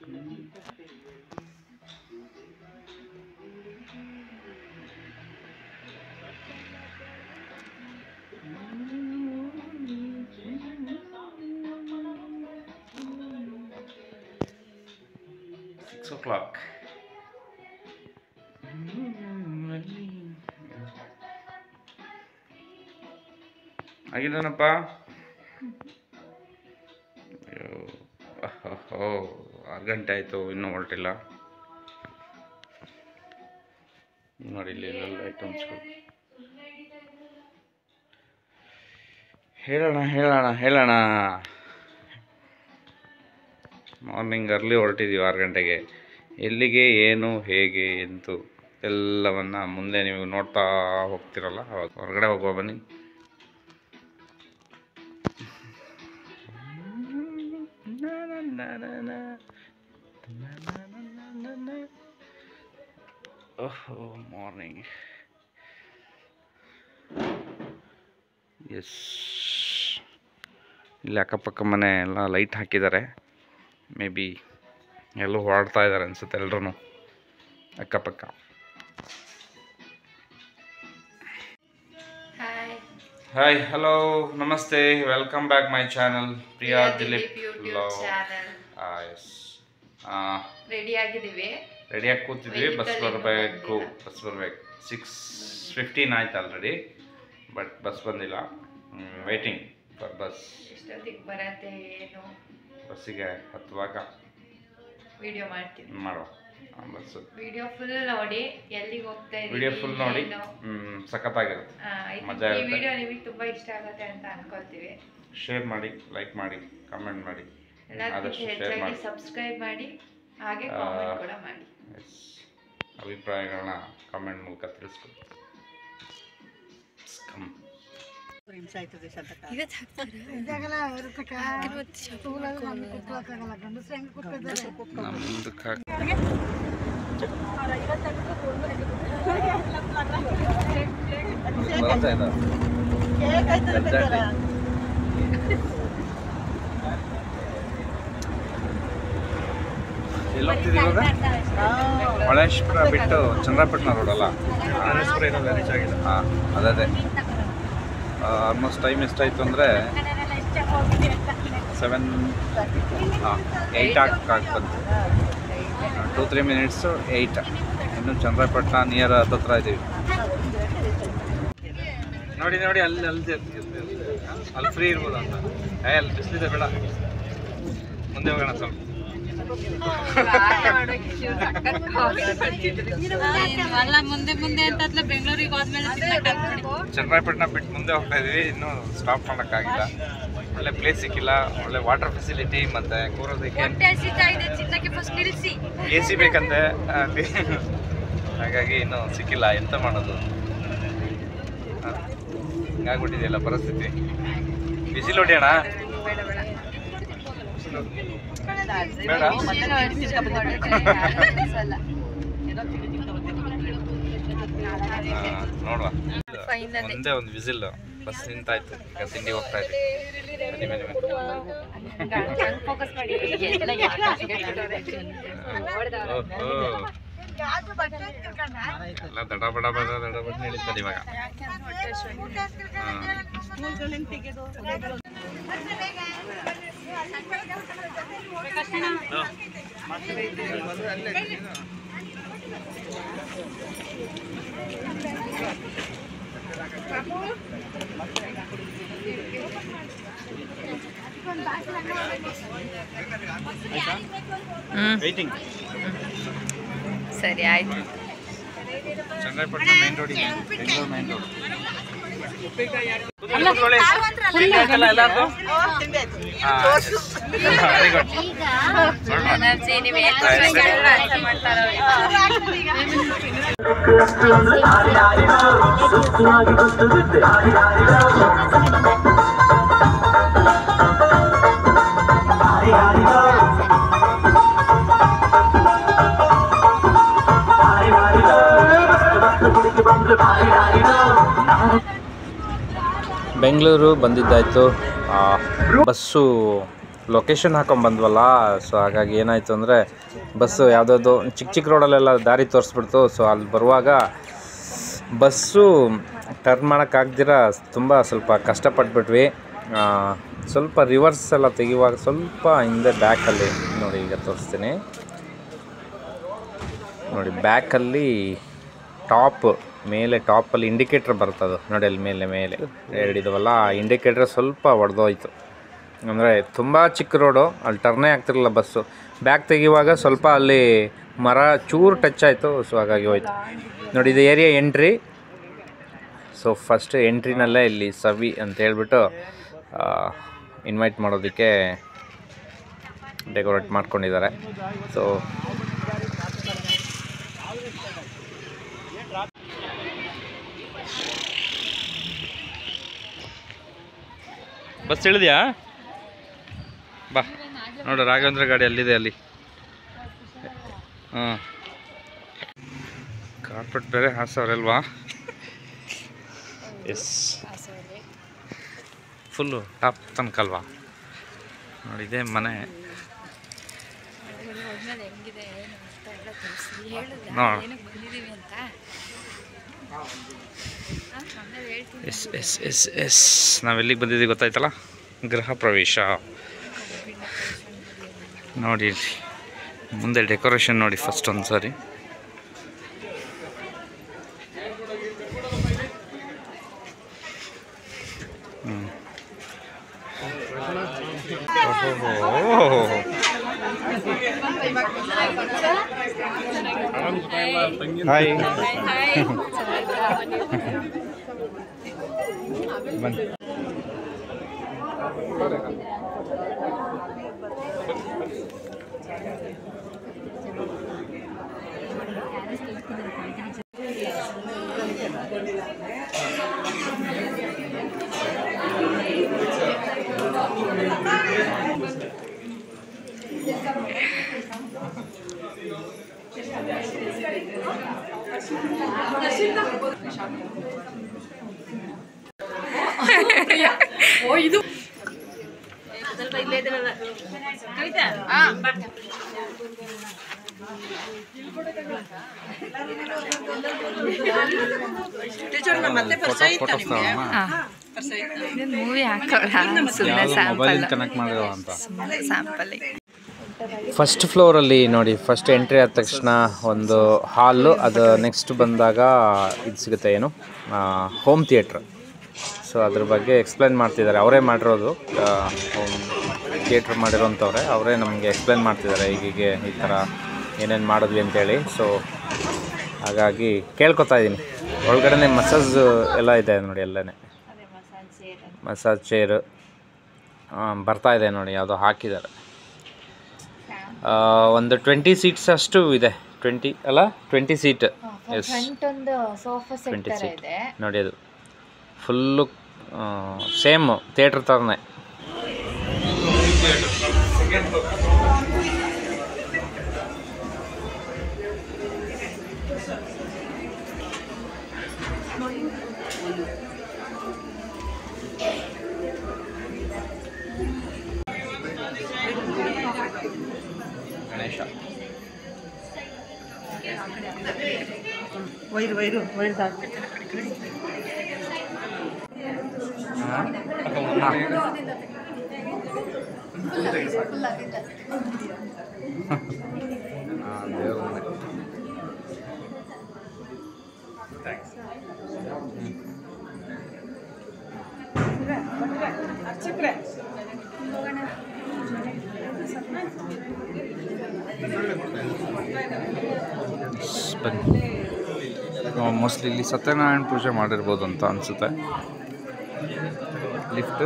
6 o'clock. ಆಗಿಲ್ಲನಪ್ಪ. ಅಯ್ಯೋ 6 ಗಂಟೆ ಆಯಿತು, ಇನ್ನೂ ಹೊರಟಿಲ್ಲ. ನೋಡಿ ಇಲ್ಲಿ ಎಲ್ಲ ಐಟಮ್ಸ್ಗಳು. ಹೇಳೋಣ. ಮಾರ್ನಿಂಗ್ ಅರ್ಲಿ ಹೊರಟಿದ್ದೀವಿ 6 ಗಂಟೆಗೆ. ಎಲ್ಲಿಗೆ, ಏನು, ಹೇಗೆ ಎಂತು ಎಲ್ಲವನ್ನು ಮುಂದೆ ನೀವು ನೋಡ್ತಾ ಹೋಗ್ತಿರಲ್ಲ, ಅವಾಗ ಹೊರಗಡೆ ಹೋಗುವ ಬನ್ನಿ. ಓಹೋ ಮಾರ್ನಿಂಗ್. ಎಸ್, ಇಲ್ಲಿ ಅಕ್ಕಪಕ್ಕ ಮನೆ ಎಲ್ಲ ಲೈಟ್ ಹಾಕಿದ್ದಾರೆ. ಮೇ ಬಿ ಎಲ್ಲೂ ಹೊರಡ್ತಾ ಇದ್ದಾರೆ ಅನ್ಸುತ್ತೆ ಎಲ್ರೂ ಅಕ್ಕಪಕ್ಕ. ಹಾಯ್, ಹಲೋ, ನಮಸ್ತೆ, welcome back my channel Priya Dileep vlog. Yes, ರೆಡಿಯಾಗಿ ಕೂತಿದ್ವಿ. ಬಸ್ ಬರಬೇಕು. 6:15 ಆಯ್ತು ಆಲ್ರೆಡಿ, ಬಟ್ ಬಸ್ ಬಂದಿಲ್ಲ. Waiting for bus. ಬಸ್ಸಿಗೆ ಹತ್ತುವಾಗ ವಿಡಿಯೋ ಮಾಡ್ತೀವಿ, ಮಾಡುವ. ಬಸ್ಸು ವಿಡಿಯೋ ಫುಲ್ ನೋಡಿ, ಎಲ್ಲಿಗೆ ಹೋಗ್ತಾ ಇದ್ದೀವಿ, ವಿಡಿಯೋ ಫುಲ್ ನೋಡಿ. ಸಖತ್ತಾಗಿರುತ್ತೆ, ಮಜಾ ಈ ಇರುತ್ತೆ. ವಿಡಿಯೋ ನಿಮಗೆ ತುಂಬಾ ಇಷ್ಟ ಆಗುತ್ತೆ ಅಂತ ಅನ್ಕೊಳ್ತೀವಿ. ಶೇರ್ ಮಾಡಿ, ಲೈಕ್ ಮಾಡಿ, ಕಮೆಂಟ್ ಮಾಡಿ, ಆದಷ್ಟು ಶೇರ್ ಮಾಡಿ, ಸಬ್ಸ್ಕ್ರೈಬ್ ಮಾಡಿ, ಹಾಗೆ ಕಾಮೆಂಟ್ ಕೂಡ ಮಾಡಿ. ಅಭಿಪ್ರಾಯಗಳನ್ನ ಕಮೆಂಟ್ ಮೂಲಕ ತಿಳಿಸ್ಕೊಡಿ. ಎಲ್ಲೋಗ್ತಿದ್ದೀವಿ ಇವಾಗ? ಹೊಳೇಶ್ವರ ಬಿಟ್ಟು ಚಂದ್ರಪಟ್ಟಣ ರೋಡಲ್ಲ, ಅದೇ ಆಲ್ಮೋಸ್ಟ್ ಟೈಮ್ ಎಷ್ಟಾಯಿತು ಅಂದರೆ 8 ಆಗ್ಬಂತು. 2-3 ಮಿನಿಟ್ಸು 8. ಇನ್ನು ಚಂದ್ರಪಟ್ಟಣ ನಿಯರ್ ಹತ್ರ ಇದ್ದೀವಿ. ನೋಡಿ ಅಲ್ಲಿ ಫ್ರೀ ಇರ್ಬೋದು ಅಂತ. ಅಲ್ಲಿ ಬಿಸಿಲಿದೆ, ಬೇಡ, ಮುಂದೆ ಹೋಗೋಣ ಸ್ವಲ್ಪ. ಚನ್ನರಾಯಪಟ್ಟಣ ಬಿಟ್ಟು ಮುಂದೆ ಹೋಗ್ತಾ ಇದೀವಿ. ಇನ್ನೂ ಸ್ಟಾಪ್ ಮಾಡೋಕ್ಕಾಗಿಲ್ಲ. ಒಳ್ಳೆ ಪ್ಲೇಸ್ ಸಿಕ್ಕಿಲ್ಲ, ಒಳ್ಳೆ ವಾಟರ್ ಫೆಸಿಲಿಟಿ ಮತ್ತೆ ಕೂರೋದಕ್ಕೆ AC ಬೇಕಂತೆ ಅಲ್ಲಿ. ಹಾಗಾಗಿ ಇನ್ನೂ ಸಿಕ್ಕಿಲ್ಲ. ಎಂತ ಮಾಡೋದು, ಹಿಂಗಾಗ್ಬಿಟ್ಟಿದೆಯಲ್ಲ ಪರಿಸ್ಥಿತಿ. ಬಿಸಿಲು ಹೊಡಿಯೋಣ ಬೇಡ, ನೋಡುವ. ಒಂದೇ ಒಂದು ವಿಸಿಲ್, ಬಸ್ ನಿಂತಾಯ್ತು. ಈಗ ತಿಂಡಿ ಹೋಗ್ತಾ ಇದ್ವಿ. ಎಲ್ಲ ದಡ ಬಡ ನಡೀತದೆ ಇವಾಗ. ಸರಿ, ಆಯ್ತು. ಚನ್ನರಾಯಪಟ್ಟಣ ಮೇನ್ ರೋಡಿಗೆ, ಬೆಂಗಳೂರು ಮೇನ್ ರೋಡ್. ಬೆಂಗಳೂರು ಬಂದಿದ್ದಾಯಿತು. ಬಸ್ಸು ಲೊಕೇಶನ್ ಹಾಕೊಂಡ್ಬಂದ್ವಲ್ಲ, ಸೊ ಹಾಗಾಗಿ ಏನಾಯಿತು ಅಂದರೆ ಬಸ್ಸು ಯಾವುದಾದ್ರು ಚಿಕ್ಕ ರೋಡಲ್ಲೆಲ್ಲ ದಾರಿ ತೋರಿಸ್ಬಿಡ್ತು. ಸೊ ಅಲ್ಲಿ ಬರುವಾಗ ಬಸ್ಸು ಟರ್ನ್ ಮಾಡೋಕ್ಕಾಗ್ದಿರ ತುಂಬ ಸ್ವಲ್ಪ ಕಷ್ಟಪಟ್ಬಿಟ್ವಿ. ಸ್ವಲ್ಪ ರಿವರ್ಸ್ ಎಲ್ಲ ತೆಗೆಯುವಾಗ ಸ್ವಲ್ಪ ಹಿಂದೆ ಬ್ಯಾಕಲ್ಲಿ ನೋಡಿ, ಈಗ ತೋರಿಸ್ತೀನಿ ನೋಡಿ. ಬ್ಯಾಕಲ್ಲಿ ಟಾಪಲ್ಲಿ ಇಂಡಿಕೇಟ್ರ್ ಬರ್ತದೆ ನೋಡಿ, ಅಲ್ಲಿ ಮೇಲೆ ಎರಡಿದವಲ್ಲ, ಆ ಇಂಡಿಕೇಟ್ರ್ ಸ್ವಲ್ಪ ಒಡೆದೋಯ್ತು. ಅಂದರೆ ತುಂಬ ಚಿಕ್ಕ ರೋಡು, ಅಲ್ಲಿ ಟರ್ನೇ ಆಗ್ತಿರಲಿಲ್ಲ ಬಸ್ಸು. ಬ್ಯಾಕ್ ತೆಗೆಯುವಾಗ ಸ್ವಲ್ಪ ಅಲ್ಲಿ ಮರ ಚೂರು ಟಚ್ ಆಯಿತು. ಸೊ ಹಾಗಾಗಿ ಹೋಯ್ತು ನೋಡಿ. ಇದು ಏರಿಯಾ ಎಂಟ್ರಿ. ಸೊ ಫಸ್ಟ್ ಎಂಟ್ರಿನಲ್ಲೇ ಇಲ್ಲಿ ಸವಿ ಅಂತ ಹೇಳ್ಬಿಟ್ಟು ಇನ್ವೈಟ್ ಮಾಡೋದಕ್ಕೆ ಡೆಕೋರೇಟ್ ಮಾಡ್ಕೊಂಡಿದ್ದಾರೆ. ಸೊ ಬಸ್ ಇಳಿದ್ಯಾ? ಬಾ ನೋಡು, ರಾಘವೇಂದ್ರ ಗಾಡಿ ಅಲ್ಲಿದೆ, ಅಲ್ಲಿ. ಹಾಂ, ಕಾರ್ಪೆಟ್ ಬೇರೆ ಹಾಸವ್ರಲ್ವಾ? ಎಸ್, ಫುಲ್ಲು ಟಾಪ್ ತನಕ ಅಲ್ವಾ? ನೋಡಿ, ಇದೇ ಮನೆ. ನೋಡ, ಎಸ್ ನಾವೆಲ್ಲಿಗೆ ಬಂದಿದ್ದೀವಿ ಗೊತ್ತಾಯ್ತಲ್ಲ? ಗೃಹ ಪ್ರವೇಶ ನೋಡಿ. ಮುಂದೆ ಡೆಕೋರೇಷನ್ ನೋಡಿ ಫಸ್ಟ್ ಒಂದು ಸಾರಿ. ಹಾಯ್, ಬನ್ನಿ. ಇದು ಮೂವಿ ಹಾಕೋಣ ಸುಮ್ಮನೆ ಸ್ಯಾಂಪಲ್. ಫಸ್ಟ್ ಫ್ಲೋರಲ್ಲಿ ನೋಡಿ, ಫಸ್ಟ್ ಎಂಟ್ರಿ ಆದ ತಕ್ಷಣ ಒಂದು ಹಾಲು, ಅದು ನೆಕ್ಸ್ಟ್ ಬಂದಾಗ ಇದು ಸಿಗುತ್ತೆ, ಏನು ಹೋಮ್ ಥಿಯೇಟ್ರ್. ಸೊ ಅದ್ರ ಬಗ್ಗೆ ಎಕ್ಸ್ಪ್ಲೇನ್ ಮಾಡ್ತಿದ್ದಾರೆ, ಅವರೇ ಮಾಡಿರೋದು, ಹೋಮ್ ಥಿಯೇಟ್ರ್ ಮಾಡಿರೋಂಥವ್ರೆ, ಅವರೇ ನಮಗೆ ಎಕ್ಸ್ಪ್ಲೇನ್ ಮಾಡ್ತಿದ್ದಾರೆ ಹೀಗೆ ಈ ಥರ ಏನೇನು ಮಾಡಿದ್ವಿ ಅಂತೇಳಿ. ಸೊ ಹಾಗಾಗಿ ಕೇಳ್ಕೊತಾ ಇದ್ದೀನಿ. ಒಳಗಡೆ ಮಸಾಜ್ ಎಲ್ಲ ಇದೆ ನೋಡಿ, ಎಲ್ಲನೇ ಮಸಾಜ್ ಚೇರು ಬರ್ತಾಯಿದೆ ನೋಡಿ, ಯಾವುದೋ ಹಾಕಿದ್ದಾರೆ. ಒಂದು 20 ಸೀಟ್ಸ್ ಅಷ್ಟು ಇದೆ. 20 ಸೀಟ್. ಎಸ್, 20 ಸೀಟ್ ನೋಡಿ. ಅದು ಫುಲ್ಲು ಸೇಮ್ ಥಿಯೇಟ್ರ್ ಥರನೇ. ಗಣೇಶ ವೈರು ಮೋಸ್ಟ್ಲಿ ಇಲ್ಲಿ ಸತ್ಯನಾರಾಯಣ ಪೂಜೆ ಮಾಡಿರ್ಬೋದು ಅಂತ ಅನಿಸುತ್ತೆ. ಲಿಫ್ಟ್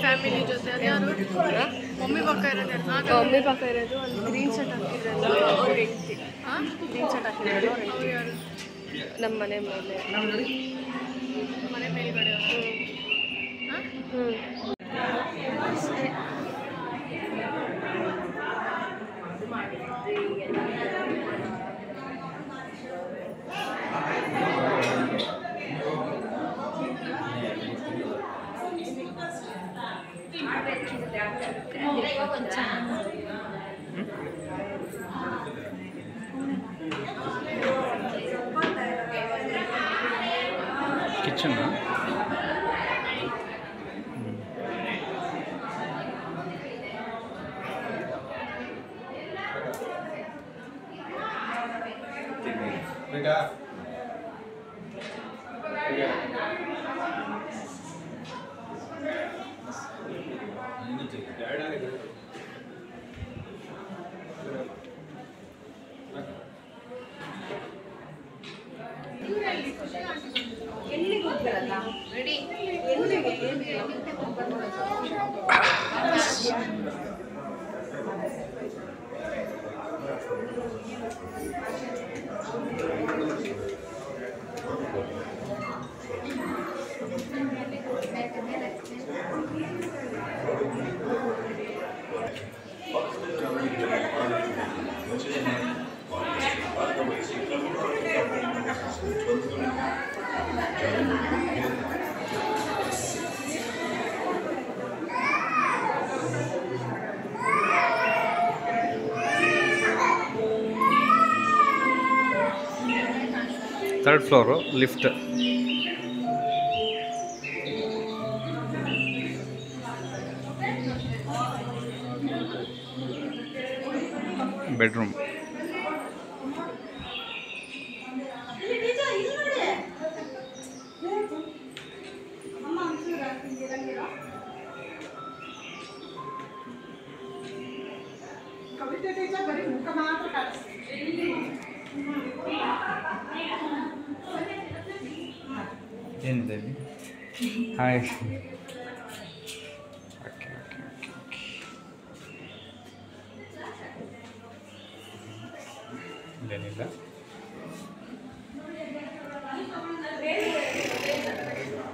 ಫ್ಯಾಮಿಲಿ ಜೊತೆ ಅದ್ಯಾರು ಮಮ್ಮಿ ಪಕ್ಕ ಇರೋದು ಮಮ್ಮಿ ಪಕ್ಕ ಇರೋದು ಒಂದು ಗ್ರೀನ್ ಶರ್ಟ್ ಹಾಕಿರೋದು ಅವ್ರ ಹೆಂಡತಿ ಗ್ರೀನ್ ಶರ್ಟ್ ಹಾಕಿರೋದು ಅವ್ರು ಯಾರು ನಮ್ಮ ಮನೆ ಮೇಲೆ ಮನೆ ಮೇಲ್ಗಡೆ ಹ್ಞೂ kitchen third floor lift bedroom ಏನಿದೆ ಇಲ್ಲಿ ಹಾಯ್ ಓಕೆ ಇಲ್ಲೇನಿಲ್ಲ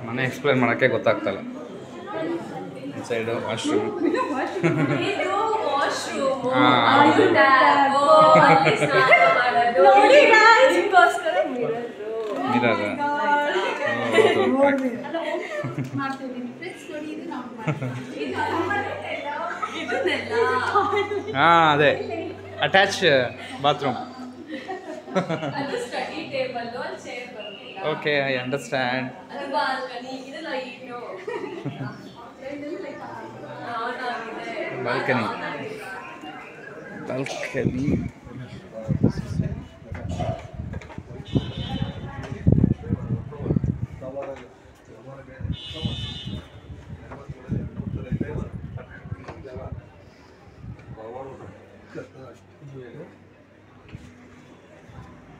ಮನೆ ಎಕ್ಸ್ಪ್ಲೇನ್ ಮಾಡೋಕ್ಕೆ ಗೊತ್ತಾಗ್ತಲ್ಲ ಸೈಡು ವಾಶ್ರೂಮ್ ಮಿರರ್ ಹಾಂ ಅದೇ attach bathroom okay I understand balcony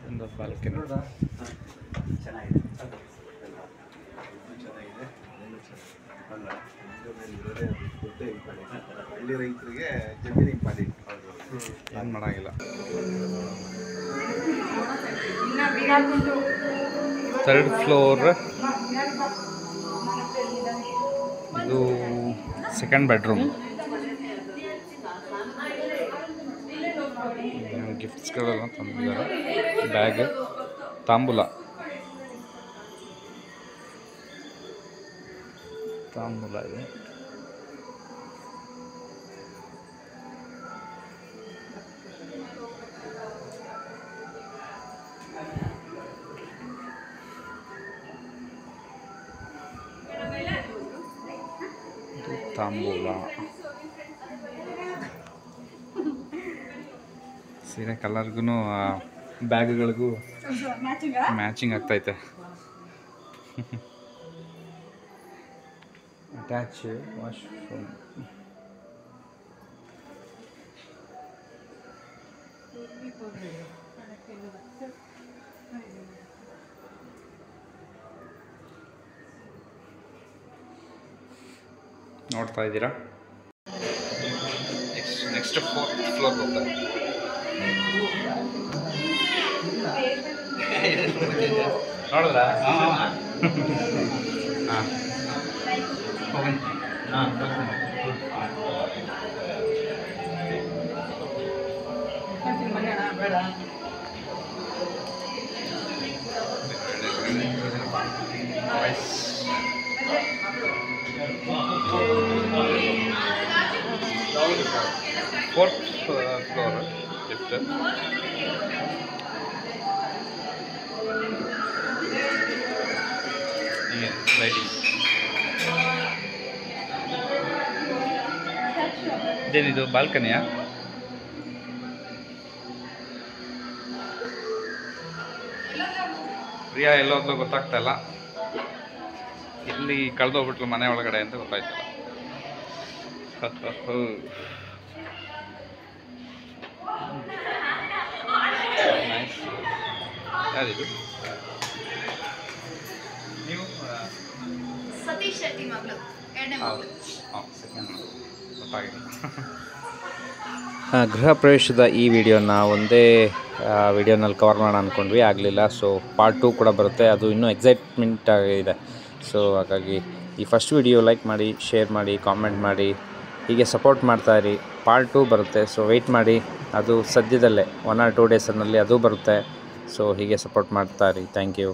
ಒಂದು ಬಾಲ್ಕನಿ ಹಳ್ಳಿ ರೈತರಿಗೆ ಜಮೀನು ಇಂಪಾರ್ಟೆಂಟ್. ಏನು ಮಾಡೋಂಗಿಲ್ಲ. ಥರ್ಡ್ ಫ್ಲೋರ್ ಇದು ಸೆಕೆಂಡ್ ಬೆಡ್ರೂಮ್. ಗಿಫ್ಟ್ಸ್ಗಳೆಲ್ಲ ತಂದಿದ್ದಾರೆ. ಬ್ಯಾಗ್, ತಾಂಬೂಲ ಇದೆ. ತಾಂಬೂಲ ಸೀರೆ ಕಲರ್ಗೂ ಬ್ಯಾಗ್ಗಳಿಗೂ ಮ್ಯಾಚಿಂಗ್ ಆಗ್ತೈತೆ. Attach washroom. ನೋಡ್ತಾ ಇದ್ದೀರಾ. ನೆಕ್ಸ್ಟ್ 4th ಫ್ಲೋರ್ ಹೋಗ್ತಾರೆ. ನೋಡಿದ್ರಾ? ಹಾಂ ಫೋರ್ತ್ ಫ್ಲೋರ್ ಲಿಫ್ಟ್. ಲೈಟಿಂಗ್ ಇದೇನಿದು ಬಾಲ್ಕನಿಯಾ? ಪ್ರಿಯಾ ಎಲ್ಲೋದ್ಲು ಗೊತ್ತಾಗ್ತಾ ಇಲ್ಲ. ಇಲ್ಲಿ ಕಳೆದೋಗ್ಬಿಟ್ಲು ಮನೆ ಒಳಗಡೆ ಅಂತ ಗೊತ್ತಾಯ್ತಲ್ಲ. ನೈಸ್. ಯಾರಿದು? ನೀವು ಸತೀಶ್ ಶೆಟ್ಟಿ ಮಗಳು, ಎರಡನೇ ಮಗಳು. ಗೊತ್ತಾಗಿದೆ. ಗೃಹ ಪ್ರವೇಶದ ಈ ವಿಡಿಯೋನ ಒಂದೇ ವಿಡಿಯೋನಲ್ಲಿ ಕವರ್ ಮಾಡೋಣ ಅಂದ್ಕೊಂಡ್ವಿ, ಆಗಲಿಲ್ಲ. ಸೊ ಪಾರ್ಟ್ 2 ಕೂಡ ಬರುತ್ತೆ, ಅದು ಇನ್ನೂ ಎಕ್ಸೈಟ್ಮೆಂಟ್ ಆಗಿದೆ. ಸೊ ಹಾಗಾಗಿ ಈ ಫಸ್ಟ್ ವಿಡಿಯೋ ಲೈಕ್ ಮಾಡಿ, ಶೇರ್ ಮಾಡಿ, ಕಾಮೆಂಟ್ ಮಾಡಿ, ಹೀಗೆ ಸಪೋರ್ಟ್ ಮಾಡ್ತಾಯಿರಿ. ಪಾರ್ಟ್ 2 ಬರುತ್ತೆ, ಸೊ ವೆಯ್ಟ್ ಮಾಡಿ. ಅದು ಸದ್ಯದಲ್ಲೇ 1 or 2 ಡೇಸಲ್ಲಿ ಅದು ಬರುತ್ತೆ. ಸೊ ಹೀಗೆ ಸಪೋರ್ಟ್ ಮಾಡ್ತಾಯಿರಿ. Thank you.